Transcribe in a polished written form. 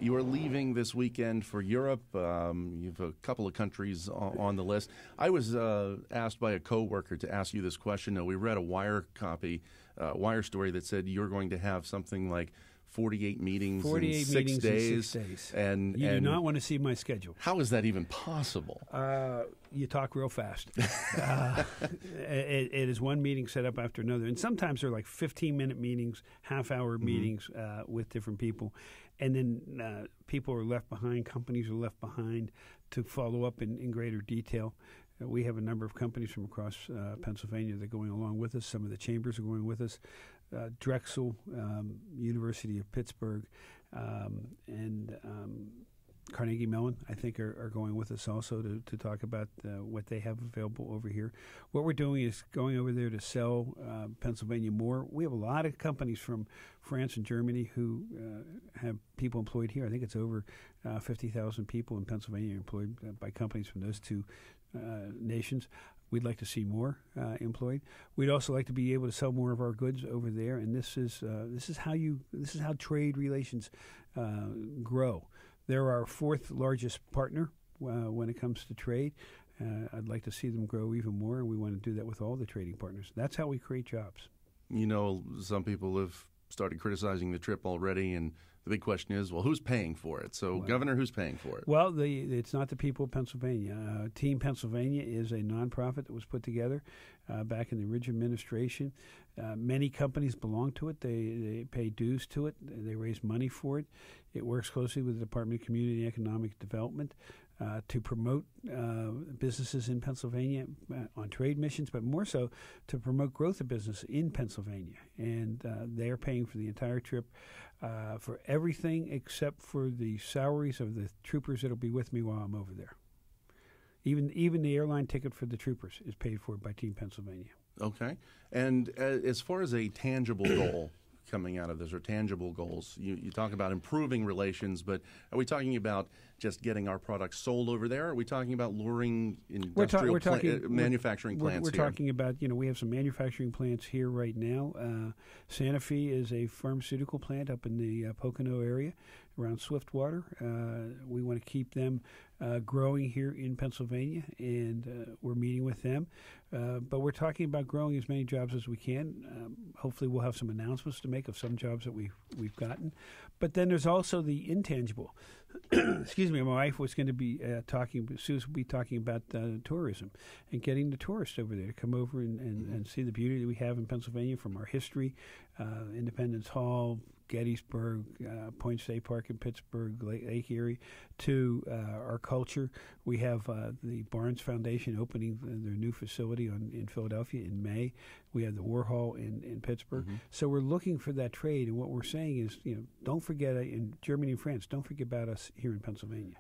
You are leaving this weekend for Europe. You have a couple of countries on the list. I was asked by a coworker to ask you this question. We read a Wire story that said you're going to have something like 48 meetings in 6 days. In 6 days. And you do not want to see my schedule. How is that even possible? You talk real fast. It is one meeting set up after another. And sometimes they're like 15-minute meetings, half-hour meetings with different people. And then people are left behind, companies are left behind to follow up in greater detail. We have a number of companies from across Pennsylvania that are going along with us. Some of the chambers are going with us. Drexel, University of Pittsburgh, and Carnegie Mellon, I think, are going with us also to talk about what they have available over here. What we're doing is going over there to sell Pennsylvania more. We have a lot of companies from France and Germany who have people employed here. I think it's over 50,000 people in Pennsylvania employed by companies from those two nations. We'd like to see more employed. We'd also like to be able to sell more of our goods over there, and this is how trade relations grow. They're our fourth largest partner when it comes to trade. I'd like to see them grow even more, and we want to do that with all the trading partners. That's how we create jobs. Some people have started criticizing the trip already, and the big question is, well, who's paying for it? So, Governor, who's paying for it? Well, it's not the people of Pennsylvania. Team Pennsylvania is a nonprofit that was put together back in the Ridge administration. Many companies belong to it. They pay dues to it. They raise money for it. It works closely with the Department of Community and Economic Development to promote businesses in Pennsylvania on trade missions, but more so to promote growth of business in Pennsylvania. And they are paying for the entire trip for everything except for the salaries of the troopers that will be with me while I'm over there. Even the airline ticket for the troopers is paid for by Team Pennsylvania. Okay. And as far as a tangible goal coming out of this, or tangible goals, you talk about improving relations, but are we talking about just getting our products sold over there? Or are we talking about luring industrial manufacturing plants We're talking about, we have some manufacturing plants here right now. Sanofi is a pharmaceutical plant up in the Pocono area around Swiftwater. We want to keep them growing here in Pennsylvania, and we're meeting with them. But we're talking about growing as many jobs as we can. Hopefully we'll have some announcements to make of some jobs that we've gotten. But then there's also the intangible. Excuse me, my wife was going to be Sue's will be talking about tourism and getting the tourists over there to come over and see the beauty that we have in Pennsylvania from our history, Independence Hall, Gettysburg, Point State Park in Pittsburgh, Lake Erie, to our culture. We have the Barnes Foundation opening their new facility in Philadelphia in May. We have the Warhol in Pittsburgh. Mm-hmm. So we're looking for that trade, and what we're saying is, don't forget in Germany and France, don't forget about us here in Pennsylvania.